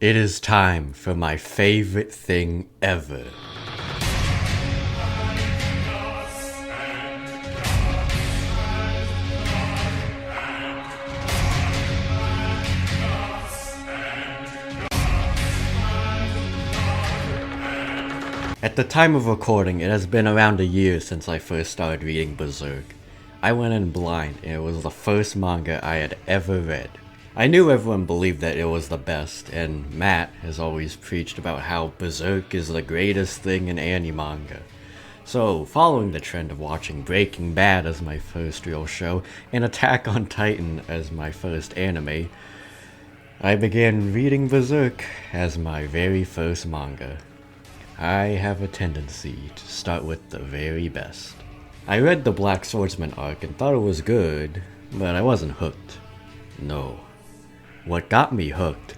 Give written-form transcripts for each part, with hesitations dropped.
It is time for my favorite thing ever. At the time of recording, it has been around a year since I first started reading Berserk. I went in blind, and it was the first manga I had ever read. I knew everyone believed that it was the best, and Matt has always preached about how Berserk is the greatest thing in anime-manga. So, following the trend of watching Breaking Bad as my first real show, and Attack on Titan as my first anime, I began reading Berserk as my very first manga. I have a tendency to start with the very best. I read the Black Swordsman Arc and thought it was good, but I wasn't hooked. No. What got me hooked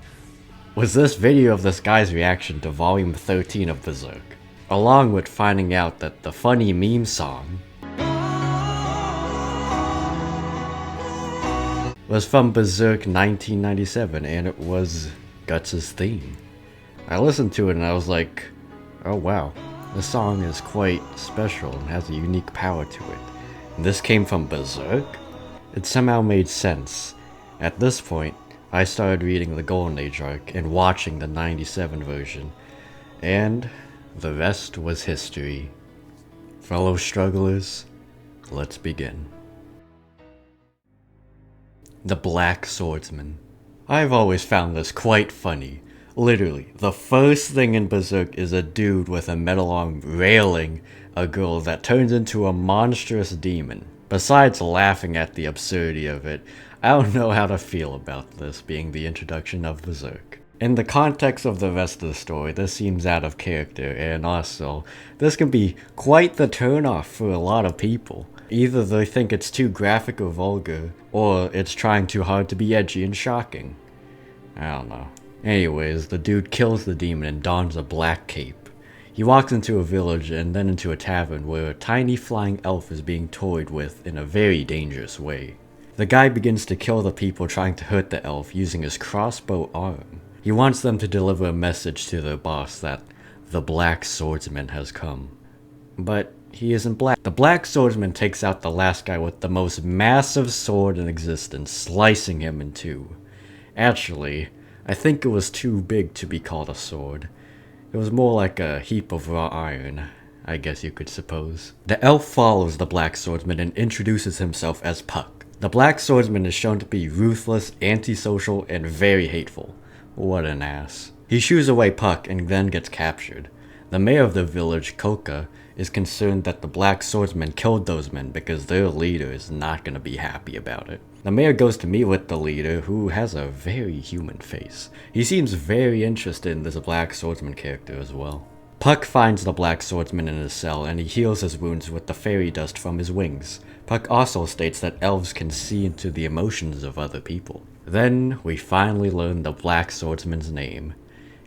was this video of this guy's reaction to Volume 13 of Berserk, along with finding out that the funny meme song was from Berserk 1997 and it was Guts' theme. I listened to it and I was like, oh wow, this song is quite special and has a unique power to it. And this came from Berserk? It somehow made sense. At this point, I started reading the Golden Age arc and watching the 97 version, and the rest was history. Fellow strugglers, let's begin. The Black Swordsman. I've always found this quite funny. Literally, the first thing in Berserk is a dude with a metal arm railing a girl that turns into a monstrous demon. Besides laughing at the absurdity of it, I don't know how to feel about this being the introduction of Berserk. In the context of the rest of the story, this seems out of character, and also, this can be quite the turnoff for a lot of people. Either they think it's too graphic or vulgar, or it's trying too hard to be edgy and shocking. I don't know. Anyways, the dude kills the demon and dons a black cape. He walks into a village and then into a tavern where a tiny flying elf is being toyed with in a very dangerous way. The guy begins to kill the people trying to hurt the elf using his crossbow arm. He wants them to deliver a message to their boss that the Black Swordsman has come. But he isn't black. The Black Swordsman takes out the last guy with the most massive sword in existence, slicing him in two. Actually, I think it was too big to be called a sword. It was more like a heap of raw iron, I guess you could suppose. The elf follows the Black Swordsman and introduces himself as Puck. The Black Swordsman is shown to be ruthless, antisocial, and very hateful. What an ass. He shoos away Puck and then gets captured. The mayor of the village, Koka, is concerned that the Black Swordsman killed those men because their leader is not going to be happy about it. The mayor goes to meet with the leader, who has a very human face. He seems very interested in this Black Swordsman character as well. Puck finds the Black Swordsman in his cell and he heals his wounds with the fairy dust from his wings. Puck also states that elves can see into the emotions of other people. Then we finally learn the Black Swordsman's name.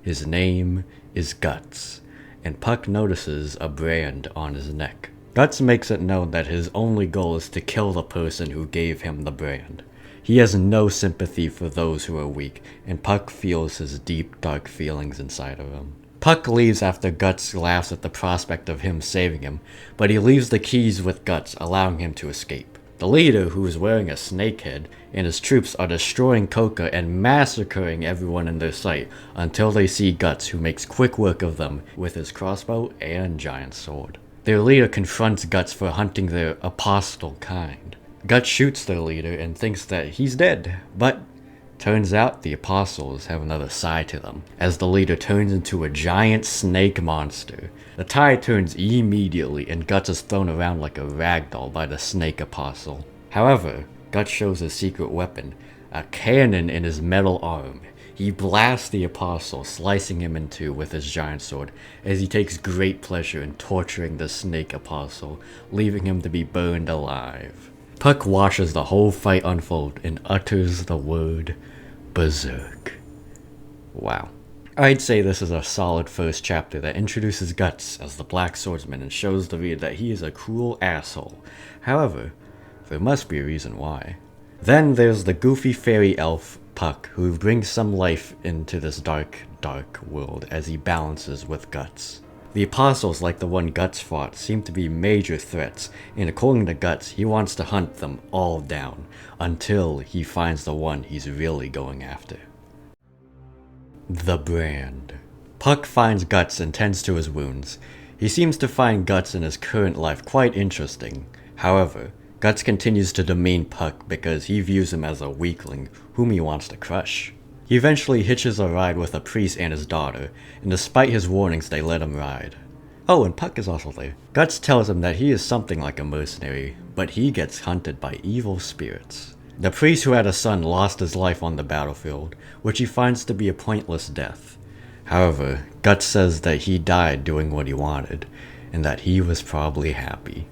His name is Guts, and Puck notices a brand on his neck. Guts makes it known that his only goal is to kill the person who gave him the brand. He has no sympathy for those who are weak, and Puck feels his deep, dark feelings inside of him. Puck leaves after Guts laughs at the prospect of him saving him, but he leaves the keys with Guts, allowing him to escape. The leader, who is wearing a snake head, and his troops are destroying Koka and massacring everyone in their sight until they see Guts, who makes quick work of them with his crossbow and giant sword. Their leader confronts Guts for hunting their apostle kind. Guts shoots their leader and thinks that he's dead, but turns out the apostles have another side to them, as the leader turns into a giant snake monster. The tide turns immediately and Guts is thrown around like a ragdoll by the snake apostle. However, Guts shows his secret weapon, a cannon in his metal arm. He blasts the apostle, slicing him in two with his giant sword, as he takes great pleasure in torturing the snake apostle, leaving him to be burned alive. Puck watches the whole fight unfold and utters the word Berserk. Wow. I'd say this is a solid first chapter that introduces Guts as the Black Swordsman and shows the reader that he is a cruel asshole. However, there must be a reason why. Then there's the goofy fairy elf Puck, who brings some life into this dark, dark world as he balances with Guts. The apostles, like the one Guts fought, seem to be major threats, and according to Guts, he wants to hunt them all down, until he finds the one he's really going after. The Brand. Puck finds Guts and tends to his wounds. He seems to find Guts in his current life quite interesting. However, Guts continues to demean Puck because he views him as a weakling whom he wants to crush. He eventually hitches a ride with a priest and his daughter, and despite his warnings they let him ride. Oh, and Puck is also there. Guts tells him that he is something like a mercenary, but he gets hunted by evil spirits. The priest who had a son lost his life on the battlefield, which he finds to be a pointless death. However, Guts says that he died doing what he wanted, and that he was probably happy.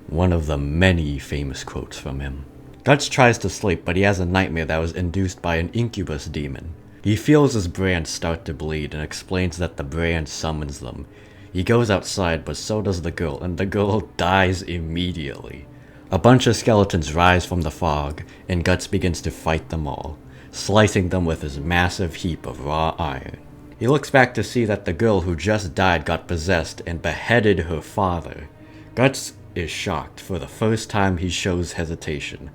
One of the many famous quotes from him. Guts tries to sleep, but he has a nightmare that was induced by an incubus demon. He feels his brand start to bleed and explains that the brand summons them. He goes outside, but so does the girl, and the girl dies immediately. A bunch of skeletons rise from the fog, and Guts begins to fight them all, slicing them with his massive heap of raw iron. He looks back to see that the girl who just died got possessed and beheaded her father. Guts is shocked. For the first time he shows hesitation,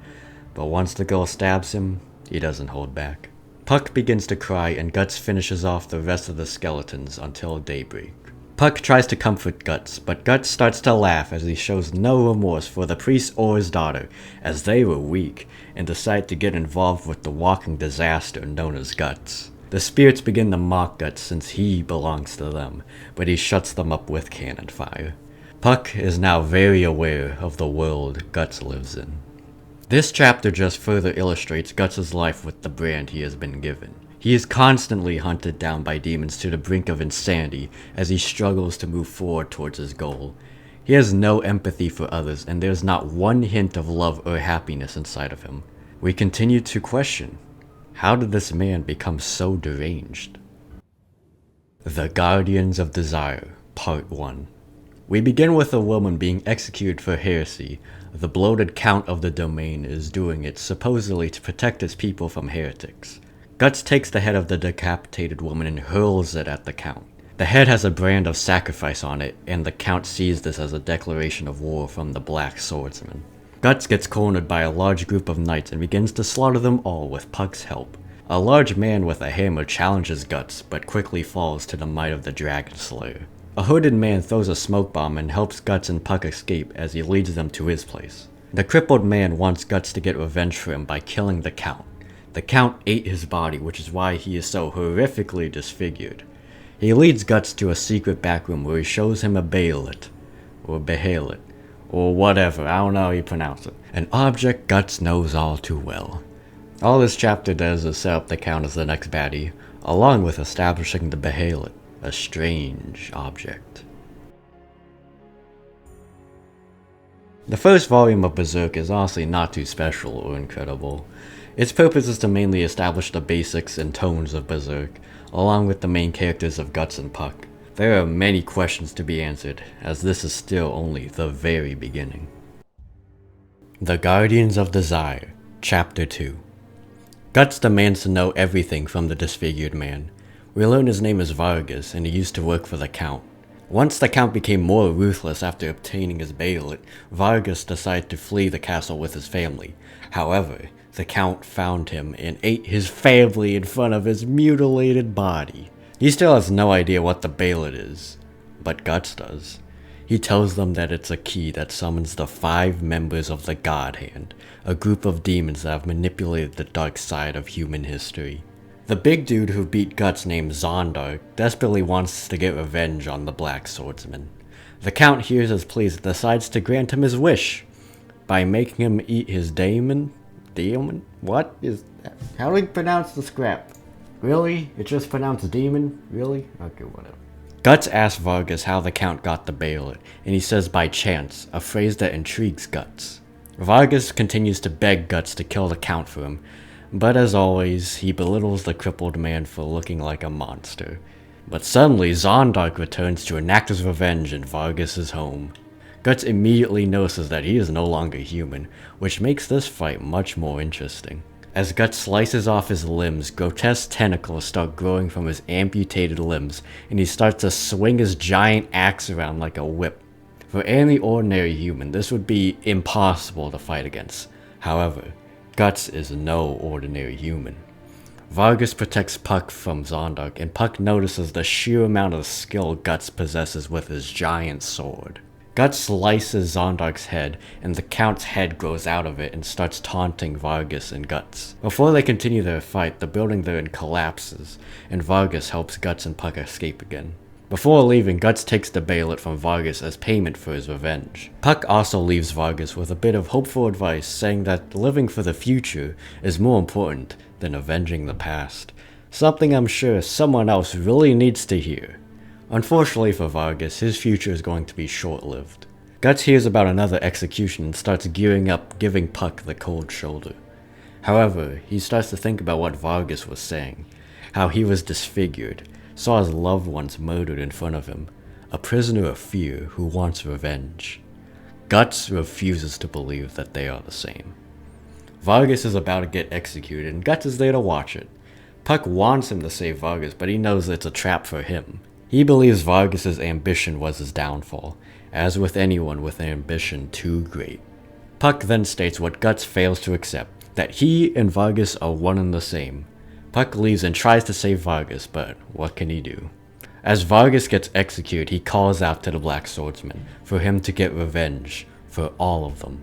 but once the girl stabs him, he doesn't hold back. Puck begins to cry and Guts finishes off the rest of the skeletons until daybreak. Puck tries to comfort Guts, but Guts starts to laugh as he shows no remorse for the priest or his daughter, as they were weak, and decide to get involved with the walking disaster known as Guts. The spirits begin to mock Guts since he belongs to them, but he shuts them up with cannon fire. Puck is now very aware of the world Guts lives in. This chapter just further illustrates Guts' life with the brand he has been given. He is constantly hunted down by demons to the brink of insanity as he struggles to move forward towards his goal. He has no empathy for others, and there's not one hint of love or happiness inside of him. We continue to question, how did this man become so deranged? The Guardians of Desire, Part 1. We begin with a woman being executed for heresy. The bloated Count of the Domain is doing it supposedly to protect his people from heretics. Guts takes the head of the decapitated woman and hurls it at the Count. The head has a brand of sacrifice on it, and the Count sees this as a declaration of war from the Black Swordsman. Guts gets cornered by a large group of knights and begins to slaughter them all with Puck's help. A large man with a hammer challenges Guts, but quickly falls to the might of the Dragon Slayer. A hooded man throws a smoke bomb and helps Guts and Puck escape as he leads them to his place. The crippled man wants Guts to get revenge for him by killing the Count. The Count ate his body, which is why he is so horrifically disfigured. He leads Guts to a secret backroom where he shows him a Behelit, or whatever, I don't know how you pronounce it. An object Guts knows all too well. All this chapter does is set up the Count as the next baddie, along with establishing the Behelit, a strange object. The first volume of Berserk is honestly not too special or incredible. Its purpose is to mainly establish the basics and tones of Berserk, along with the main characters of Guts and Puck. There are many questions to be answered, as this is still only the very beginning. The Guardians of Desire, Chapter 2. Guts demands to know everything from the disfigured man. We learn his name is Vargas, and he used to work for the Count. Once the Count became more ruthless after obtaining his Behelit, Vargas decided to flee the castle with his family. However, the Count found him and ate his family in front of his mutilated body. He still has no idea what the Behelit is, but Guts does. He tells them that it's a key that summons the 5 members of the God Hand, a group of demons that have manipulated the dark side of human history. The big dude who beat Guts named Zondark desperately wants to get revenge on the Black Swordsman. The Count hears his pleas and decides to grant him his wish by making him eat his daemon? Daemon? What is that? How do we pronounce the scrap? Really? It's just pronounced demon? Really? Okay, whatever. Guts asks Vargas how the Count got the Behelit, and he says by chance, a phrase that intrigues Guts. Vargas continues to beg Guts to kill the Count for him, but as always, he belittles the crippled man for looking like a monster. But suddenly, Zondark returns to enact his revenge in Vargas' home. Guts immediately notices that he is no longer human, which makes this fight much more interesting. As Guts slices off his limbs, grotesque tentacles start growing from his amputated limbs, and he starts to swing his giant axe around like a whip. For any ordinary human, this would be impossible to fight against. However, Guts is no ordinary human. Vargas protects Puck from Zondark, and Puck notices the sheer amount of skill Guts possesses with his giant sword. Guts slices Zondark's head, and the Count's head grows out of it and starts taunting Vargas and Guts. Before they continue their fight, the building they're in collapses, and Vargas helps Guts and Puck escape again. Before leaving, Guts takes the Bayonet from Vargas as payment for his revenge. Puck also leaves Vargas with a bit of hopeful advice, saying that living for the future is more important than avenging the past. Something I'm sure someone else really needs to hear. Unfortunately for Vargas, his future is going to be short-lived. Guts hears about another execution and starts gearing up, giving Puck the cold shoulder. However, he starts to think about what Vargas was saying, how he was disfigured, saw his loved ones murdered in front of him, a prisoner of fear who wants revenge. Guts refuses to believe that they are the same. Vargas is about to get executed, and Guts is there to watch it. Puck wants him to save Vargas, but he knows it's a trap for him. He believes Vargas' ambition was his downfall, as with anyone with an ambition too great. Puck then states what Guts fails to accept, that he and Vargas are one and the same. Puck leaves and tries to save Vargas, but what can he do? As Vargas gets executed, he calls out to the Black Swordsman for him to get revenge for all of them.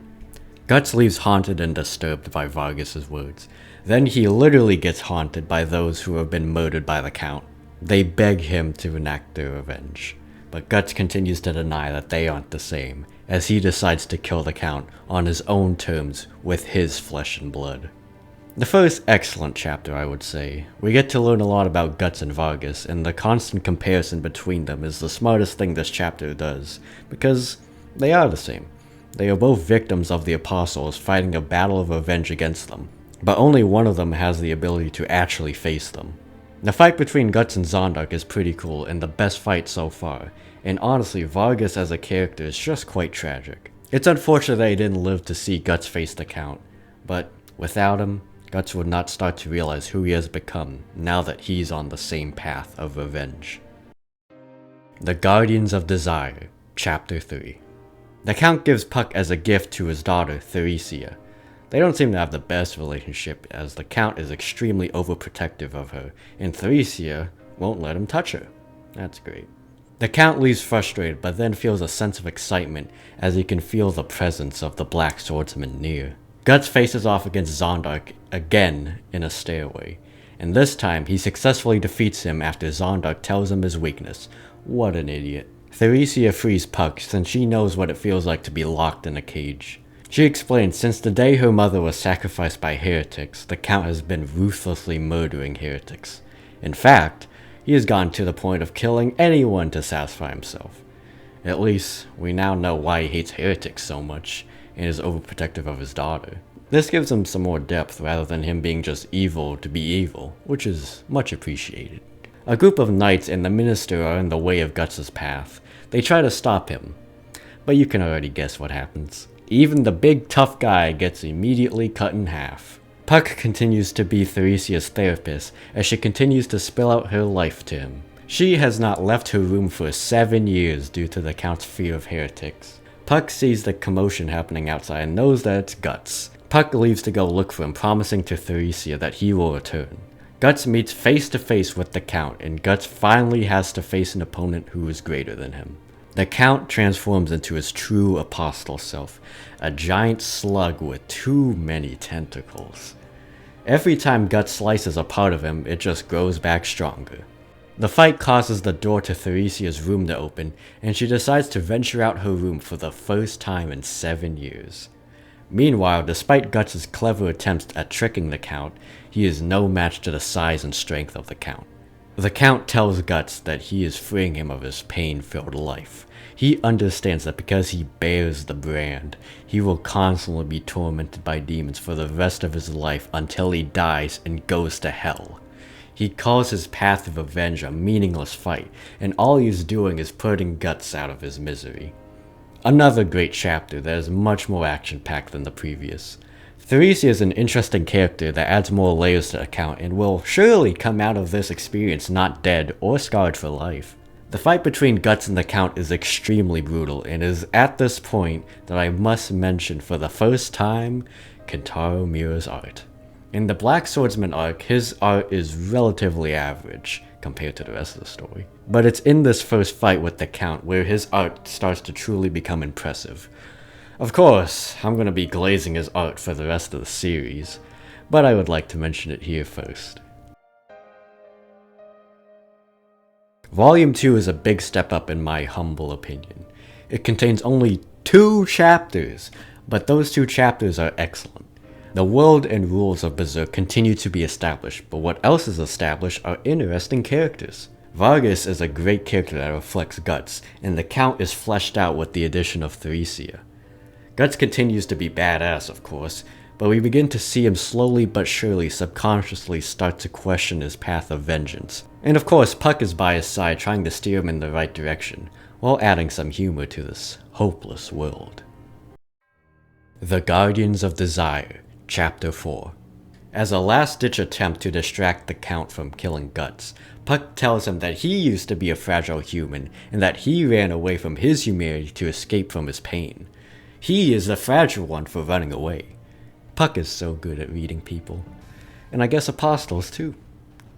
Guts leaves haunted and disturbed by Vargas' words. Then he literally gets haunted by those who have been murdered by the Count. They beg him to enact their revenge, but Guts continues to deny that they aren't the same, as he decides to kill the Count on his own terms with his flesh and blood. The first excellent chapter, I would say. We get to learn a lot about Guts and Vargas, and the constant comparison between them is the smartest thing this chapter does, because they are the same. They are both victims of the Apostles fighting a battle of revenge against them, but only one of them has the ability to actually face them. The fight between Guts and Zondark is pretty cool and the best fight so far, and honestly, Vargas as a character is just quite tragic. It's unfortunate that he didn't live to see Guts face the Count, but without him, Guts would not start to realize who he has become now that he's on the same path of revenge. The Guardians of Desire, Chapter 3. The Count gives Puck as a gift to his daughter, Theresia. They don't seem to have the best relationship, as the Count is extremely overprotective of her, and Theresia won't let him touch her. That's great. The Count leaves frustrated, but then feels a sense of excitement as he can feel the presence of the Black Swordsman near. Guts faces off against Zondark again in a stairway, and this time he successfully defeats him after Zondark tells him his weakness. What an idiot. Theresia frees Puck since she knows what it feels like to be locked in a cage. She explains since the day her mother was sacrificed by heretics, the Count has been ruthlessly murdering heretics. In fact, he has gone to the point of killing anyone to satisfy himself. At least, we now know why he hates heretics so much, and is overprotective of his daughter. This gives him some more depth rather than him being just evil to be evil, which is much appreciated. A group of knights and the minister are in the way of Guts' path. They try to stop him, but you can already guess what happens. Even the big tough guy gets immediately cut in half. Puck continues to be Theresia's therapist as she continues to spill out her life to him. She has not left her room for 7 years due to the Count's fear of heretics. Puck sees the commotion happening outside and knows that it's Guts. Puck leaves to go look for him, promising to Theresia that he will return. Guts meets face to face with the Count, and Guts finally has to face an opponent who is greater than him. The Count transforms into his true apostle self, a giant slug with too many tentacles. Every time Guts slices a part of him, it just grows back stronger. The fight causes the door to Theresia's room to open, and she decides to venture out her room for the first time in 7 years. Meanwhile, despite Guts' clever attempts at tricking the Count, he is no match to the size and strength of the Count. The Count tells Guts that he is freeing him of his pain-filled life. He understands that because he bears the brand, he will constantly be tormented by demons for the rest of his life until he dies and goes to hell. He calls his path of revenge a meaningless fight, and all he is doing is putting Guts out of his misery. Another great chapter that is much more action-packed than the previous. Theresia is an interesting character that adds more layers to the Count and will surely come out of this experience not dead or scarred for life. The fight between Guts and the Count is extremely brutal, and it is at this point that I must mention for the first time Kentaro Miura's art. In the Black Swordsman arc, his art is relatively average compared to the rest of the story. But it's in this first fight with the Count where his art starts to truly become impressive. Of course, I'm going to be glazing his art for the rest of the series, but I would like to mention it here first. Volume 2 is a big step up in my humble opinion. It contains only 2 chapters, but those 2 chapters are excellent. The world and rules of Berserk continue to be established, but what else is established are interesting characters. Vargas is a great character that reflects Guts, and the Count is fleshed out with the addition of Theresia. Guts continues to be badass, of course, but we begin to see him slowly but surely subconsciously start to question his path of vengeance. And of course, Puck is by his side trying to steer him in the right direction, while adding some humor to this hopeless world. The Guardians of Desire, Chapter 4. As a last-ditch attempt to distract the Count from killing Guts, Puck tells him that he used to be a fragile human, and that he ran away from his humanity to escape from his pain. He is the fragile one for running away. Puck is so good at reading people. And I guess Apostles too.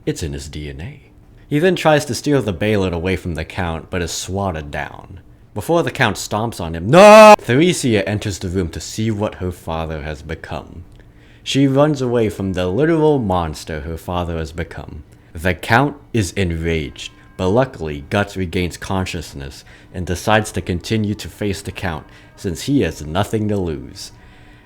It's in his DNA. He then tries to steal the Baelid away from the Count, but is swatted down. Before the Count stomps on him, no! Theresia enters the room to see what her father has become. She runs away from the literal monster her father has become. The Count is enraged, but luckily Guts regains consciousness and decides to continue to face the Count since he has nothing to lose.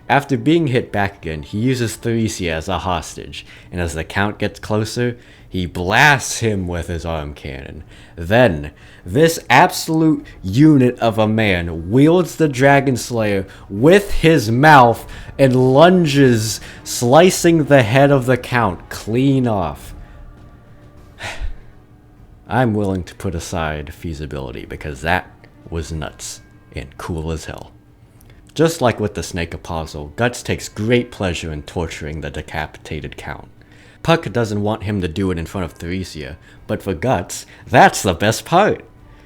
After being hit back again, he uses Theresia as a hostage, and as the Count gets closer, he blasts him with his arm cannon. Then, this absolute unit of a man wields the Dragon Slayer with his mouth and lunges, slicing the head of the Count clean off. I'm willing to put aside feasibility because that was nuts and cool as hell. Just like with the Snake Apostle, Guts takes great pleasure in torturing the decapitated Count. Puck doesn't want him to do it in front of Theresia, but for Guts, that's the best part.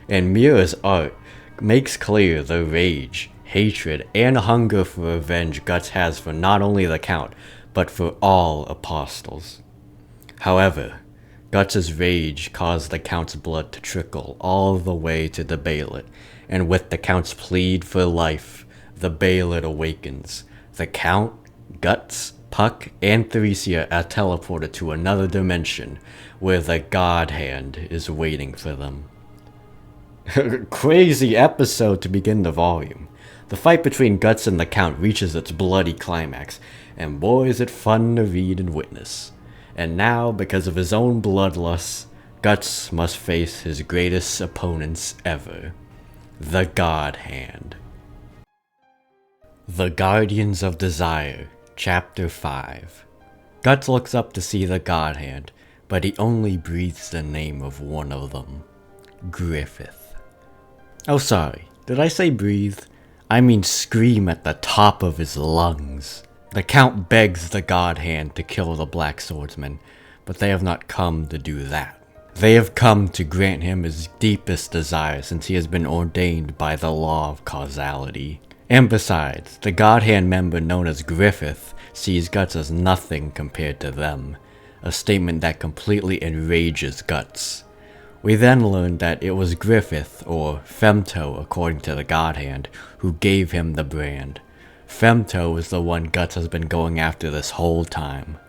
And Miura's art makes clear the rage, hatred, and hunger for revenge Guts has for not only the Count, but for all Apostles. However, Guts' rage caused the Count's blood to trickle all the way to the Baelid, and with the Count's plead for life, the Baelid awakens. The Count, Guts, Puck, and Theresia are teleported to another dimension, where the God Hand is waiting for them. Crazy episode to begin the volume. The fight between Guts and the Count reaches its bloody climax, and boy is it fun to read and witness. And now, because of his own bloodlust, Guts must face his greatest opponents ever, the God Hand. The Guardians of Desire, Chapter 5. Guts looks up to see the God Hand, but he only breathes the name of one of them, Griffith. Oh sorry, did I say breathe? I mean scream at the top of his lungs. The Count begs the God Hand to kill the Black Swordsman, but they have not come to do that. They have come to grant him his deepest desire since he has been ordained by the law of causality. And besides, the God Hand member known as Griffith sees Guts as nothing compared to them, a statement that completely enrages Guts. We then learn that it was Griffith, or Femto according to the God Hand, who gave him the brand. Femto is the one Guts has been going after this whole time.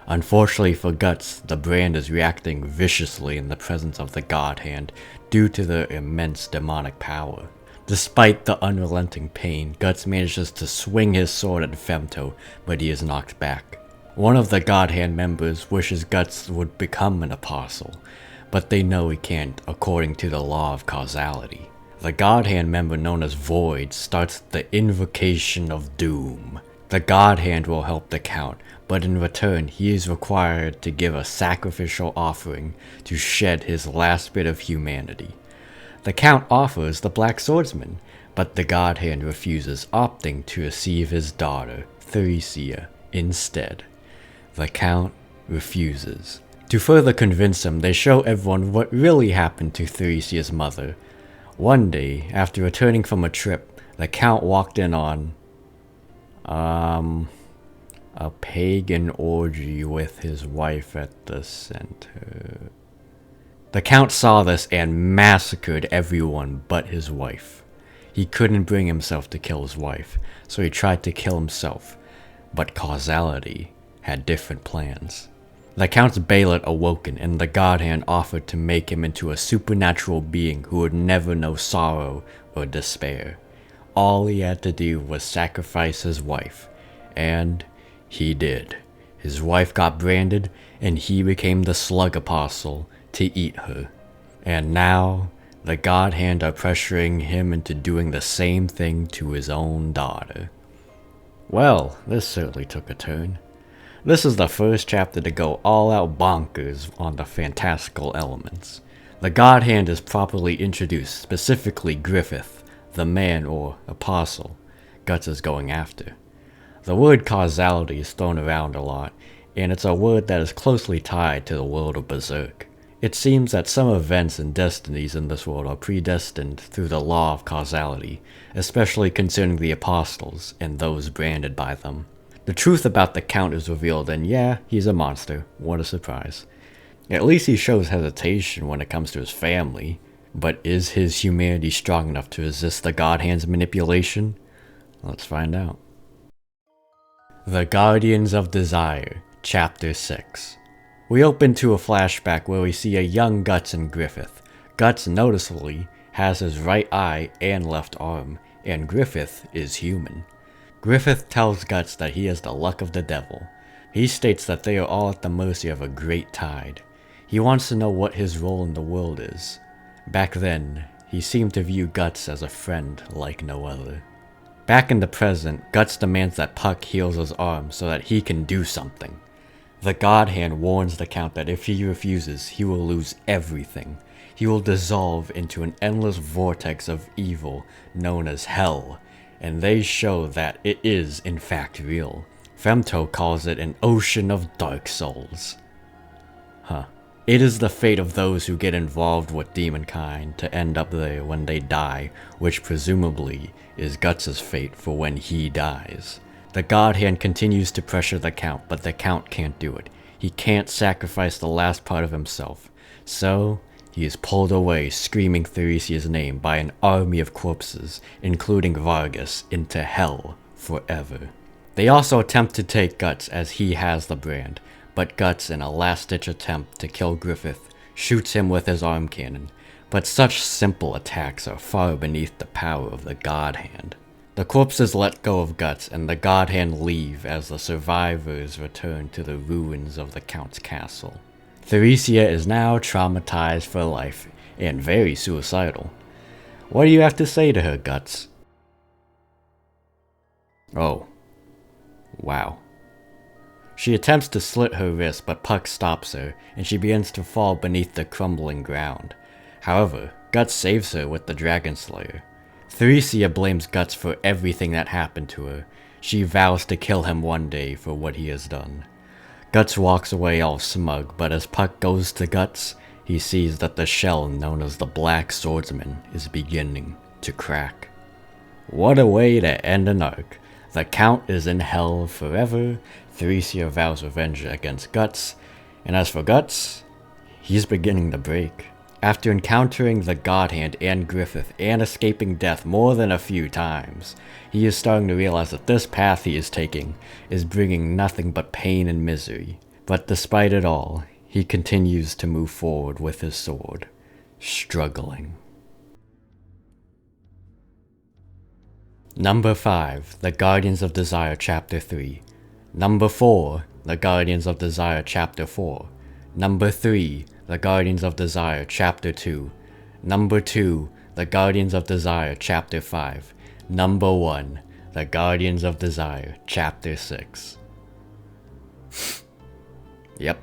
Unfortunately for Guts, the brand is reacting viciously in the presence of the God Hand due to their immense demonic power. Despite the unrelenting pain, Guts manages to swing his sword at Femto, but he is knocked back. One of the God Hand members wishes Guts would become an apostle, but they know he can't according to the law of causality. The God Hand member known as Void starts the Invocation of Doom. The God Hand will help the Count, but in return he is required to give a sacrificial offering to shed his last bit of humanity. The Count offers the Black Swordsman, but the God Hand refuses, opting to receive his daughter, Theresia, Instead, the Count refuses. To further convince him, they show everyone what really happened to Theresia's mother. One day, after returning from a trip, the Count walked in on a pagan orgy with his wife at the center. The Count saw this and massacred everyone but his wife. He couldn't bring himself to kill his wife, so he tried to kill himself, but causality had different plans. The Count's Baelot awoken, and the God Hand offered to make him into a supernatural being who would never know sorrow or despair. All he had to do was sacrifice his wife, and he did. His wife got branded, and he became the Slug Apostle to eat her. And now, the God Hand are pressuring him into doing the same thing to his own daughter. Well, this certainly took a turn. This is the first chapter to go all out bonkers on the fantastical elements. The God Hand is properly introduced, specifically Griffith, the man or apostle Guts is going after. The word causality is thrown around a lot, and it's a word that is closely tied to the world of Berserk. It seems that some events and destinies in this world are predestined through the law of causality, especially concerning the apostles and those branded by them. The truth about the Count is revealed, and yeah, he's a monster. What a surprise. At least he shows hesitation when it comes to his family, but is his humanity strong enough to resist the God Hand's manipulation? Let's find out. The Guardians of Desire, Chapter 6. We open to a flashback where we see a young Guts and Griffith. Guts noticeably has his right eye and left arm, and Griffith is human. Griffith tells Guts that he has the luck of the devil. He states that they are all at the mercy of a great tide. He wants to know what his role in the world is. Back then, he seemed to view Guts as a friend like no other. Back in the present, Guts demands that Puck heals his arm so that he can do something. The God Hand warns the Count that if he refuses, he will lose everything. He will dissolve into an endless vortex of evil known as Hell, and they show that it is in fact real. Femto calls it an ocean of dark souls. It is the fate of those who get involved with demonkind to end up there when they die, which presumably is Guts' fate for when he dies. The God Hand continues to pressure the Count, but the Count can't do it. He can't sacrifice the last part of himself. So, he is pulled away, screaming Theresia's name by an army of corpses, including Vargas, into hell forever. They also attempt to take Guts as he has the brand, but Guts, in a last-ditch attempt to kill Griffith, shoots him with his arm cannon. But such simple attacks are far beneath the power of the God Hand. The corpses let go of Guts, and the God Hand leave as the survivors return to the ruins of the Count's castle. Theresia is now traumatized for life, and very suicidal. What do you have to say to her, Guts? Oh. Wow. She attempts to slit her wrist, but Puck stops her, and she begins to fall beneath the crumbling ground. However, Guts saves her with the Dragon Slayer. Theresia blames Guts for everything that happened to her. She vows to kill him one day for what he has done. Guts walks away all smug, but as Puck goes to Guts, he sees that the shell known as the Black Swordsman is beginning to crack. What a way to end an arc. The Count is in hell forever, Theresia vows revenge against Guts, and as for Guts, he's beginning to break. After encountering the God Hand and Griffith and escaping death more than a few times, he is starting to realize that this path he is taking is bringing nothing but pain and misery. But despite it all, he continues to move forward with his sword, struggling. Number 5, The Guardians of Desire Chapter 3. Number 4, The Guardians of Desire Chapter 4. Number 3, The Guardians of Desire Chapter 2. Number 2, The Guardians of Desire Chapter 5. Number 1, The Guardians of Desire Chapter 6. Yep.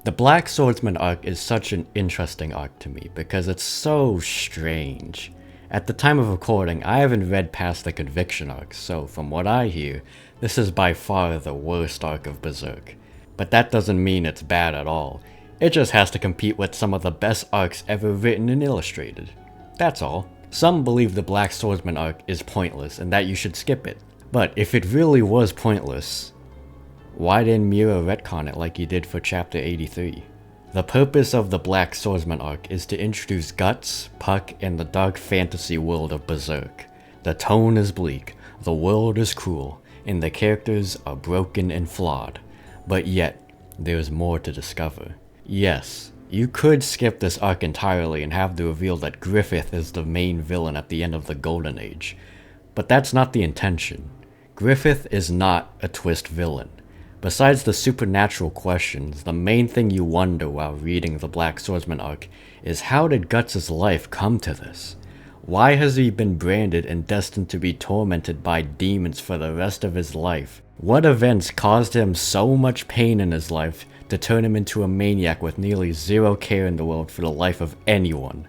The Black Swordsman arc is such an interesting arc to me because it's so strange. At the time of recording, I haven't read past the Conviction arc, so from what I hear, this is by far the worst arc of Berserk. But that doesn't mean it's bad at all. It just has to compete with some of the best arcs ever written and illustrated. That's all. Some believe the Black Swordsman arc is pointless and that you should skip it. But if it really was pointless, why didn't Mira retcon it like he did for chapter 83? The purpose of the Black Swordsman arc is to introduce Guts, Puck, and the dark fantasy world of Berserk. The tone is bleak, the world is cruel, and the characters are broken and flawed. But yet, there's more to discover. Yes, you could skip this arc entirely and have the reveal that Griffith is the main villain at the end of the Golden Age. But that's not the intention. Griffith is not a twist villain. Besides the supernatural questions, the main thing you wonder while reading the Black Swordsman arc is how did Guts' life come to this? Why has he been branded and destined to be tormented by demons for the rest of his life? What events caused him so much pain in his life to turn him into a maniac with nearly zero care in the world for the life of anyone?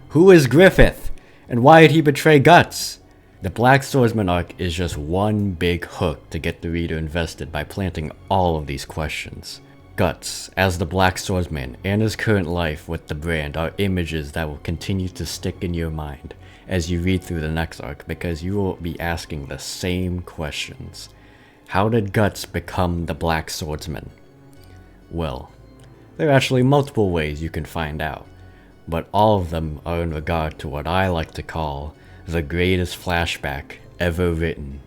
Who is Griffith? And why did he betray Guts? The Black Swordsman arc is just one big hook to get the reader invested by planting all of these questions. Guts, as the Black Swordsman, and his current life with the brand are images that will continue to stick in your mind as you read through the next arc because you will be asking the same questions. How did Guts become the Black Swordsman? Well, there are actually multiple ways you can find out, but all of them are in regard to what I like to call the greatest flashback ever written.